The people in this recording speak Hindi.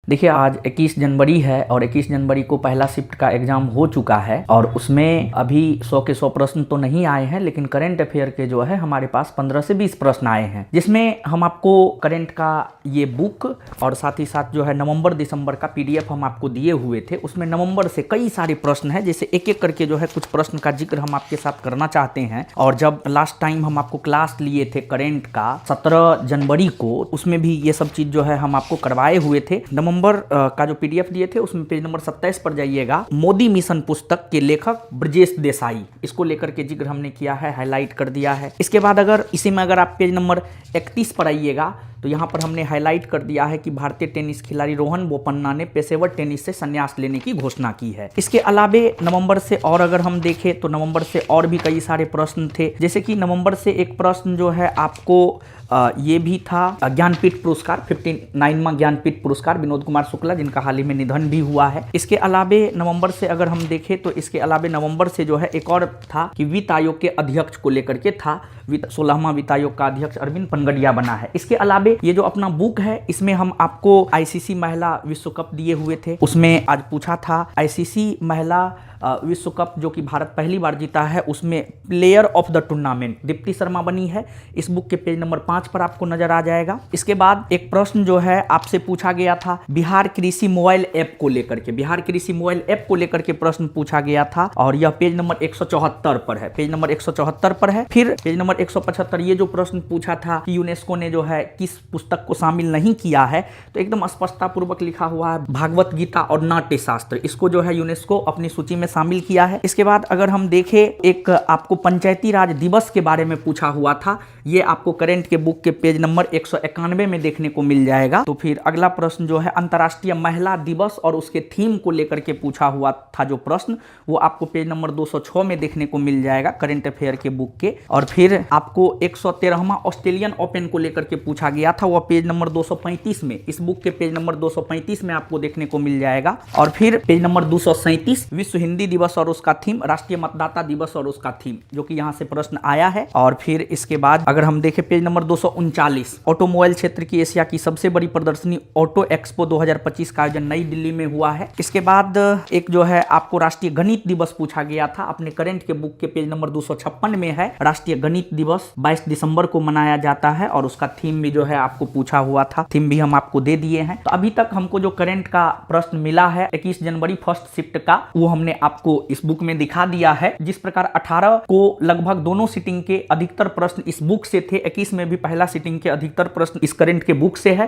देखिए आज 21 जनवरी है और 21 जनवरी को पहला शिफ्ट का एग्जाम हो चुका है और उसमें अभी 100 के 100 प्रश्न तो नहीं आए हैं, लेकिन करंट अफेयर के जो है हमारे पास 15 से 20 प्रश्न आए हैं, जिसमें हम आपको करंट का ये बुक और साथ ही साथ जो है नवंबर दिसंबर का पीडीएफ हम आपको दिए हुए थे। उसमें नवंबर से कई सारे प्रश्न हैं, जैसे एक एक करके जो है कुछ प्रश्न का जिक्र हम आपके साथ करना चाहते हैं। और जब लास्ट टाइम हम आपको क्लास लिए थे करंट का 17 जनवरी को, उसमें भी ये सब चीज जो है हम आपको करवाए हुए थे। नवंबर का जो पीडीएफ दिए थे उसमें पेज नंबर 27 पर जाइएगा। मोदी मिशन पुस्तक के लेखक ब्रजेश देसाई, इसको लेकर के जिक्र हमने किया है, हाईलाइट कर दिया है। इसके बाद अगर इसी में अगर आप पेज नंबर 31 पर आइएगा तो यहाँ पर हमने हाईलाइट कर दिया है कि भारतीय टेनिस खिलाड़ी रोहन बोपन्ना ने पेशेवर टेनिस से संन्यास लेने की घोषणा की है। इसके अलावे नवंबर से और अगर हम देखें तो नवंबर से और भी कई सारे प्रश्न थे, जैसे कि नवंबर से एक प्रश्न जो है आपको ये भी था ज्ञानपीठ पुरस्कार, 59वां ज्ञानपीठ पुरस्कार विनोद कुमार शुक्ला, जिनका हाल ही में निधन भी हुआ है। इसके अलावे नवंबर से अगर हम देखें तो इसके अलावे नवंबर से जो है एक और था कि वित्त आयोग के अध्यक्ष को लेकर के था। 16वां वित्त आयोग का अध्यक्ष अरविंद पनगडिया बना है। इसके अलावे ये जो अपना बुक है इसमें हम आपको आईसीसी महिला विश्व कप दिए हुए थे, उसमें आज पूछा था आईसीसी महिला विश्व कप जो कि भारत पहली बार जीता है, उसमें player of the tournament Deepti Sharma बनी है। इस बुक के पेज नंबर 5 पर आपको नजर आ जाएगा। इसके बाद एक प्रश्न जो है आपसे पूछा गया था बिहार कृषि मोबाइल ऐप को लेकर के, बिहार कृषि मोबाइल ऐप को लेकर के प्रश्न पूछा गया था और यह पेज नंबर 174 पर है, पेज नंबर 174 पर है। फिर पेज नंबर 175 ये जो प्रश्न पूछा था कि यूनेस्को ने जो है किस पुस्तक को शामिल नहीं किया है, तो एकदम स्पष्टता पूर्वक लिखा हुआ है भागवत गीता और नाट्य शास्त्र, इसको जो है यूनेस्को अपनी सूची में शामिल किया है। इसके बाद अगर हम देखें एक आपको पंचायती राज दिवस के बारे में पूछा हुआ था, ये आपको करंट के बुक के पेज नंबर 191 में देखने को मिल जाएगा। तो फिर अगला प्रश्न जो है अंतर्राष्ट्रीय महिला दिवस और उसके थीम को लेकर के पूछा हुआ था जो प्रश्न, वो आपको पेज नंबर 206 में देखने को मिल जाएगा करंट अफेयर के बुक के। और फिर आपको 113वां ऑस्ट्रेलियन ओपन को लेकर के पूछा गया था, वह पेज नंबर 235 में, इस बुक के पेज नंबर 235 में आपको देखने को मिल जाएगा। और फिर पेज नंबर 237 विश्व हिंदी दिवस और उसका थीम, राष्ट्रीय मतदाता दिवस और उसका थीम, जो कि यहां से प्रश्न आया है। और फिर इसके बाद अगर हम देखें पेज नंबर 239 ऑटोमोबाइल क्षेत्र की एशिया की सबसे बड़ी प्रदर्शनी ऑटो एक्सपो 2025 का आयोजन नई दिल्ली में हुआ है। इसके बाद एक जो है आपको राष्ट्रीय गणित दिवस पूछा गया था, अपने करंट के बुक के पेज नंबर 256 में है। राष्ट्रीय गणित दिवस 22 दिसंबर को मनाया जाता है और उसका थीम भी जो है आपको पूछा हुआ था, थीम भी हम आपको दे दिए हैं। तो अभी तक हमको जो करंट का प्रश्न मिला है 21 जनवरी फर्स्ट शिफ्ट का, वो हमने आपको इस बुक में दिखा दिया है। जिस प्रकार 18 को लगभग दोनों सिटिंग के अधिकतर प्रश्न इस बुक से थे, 21 में भी पहला सिटिंग के अधिकतर प्रश्न इस करंट के बुक से है।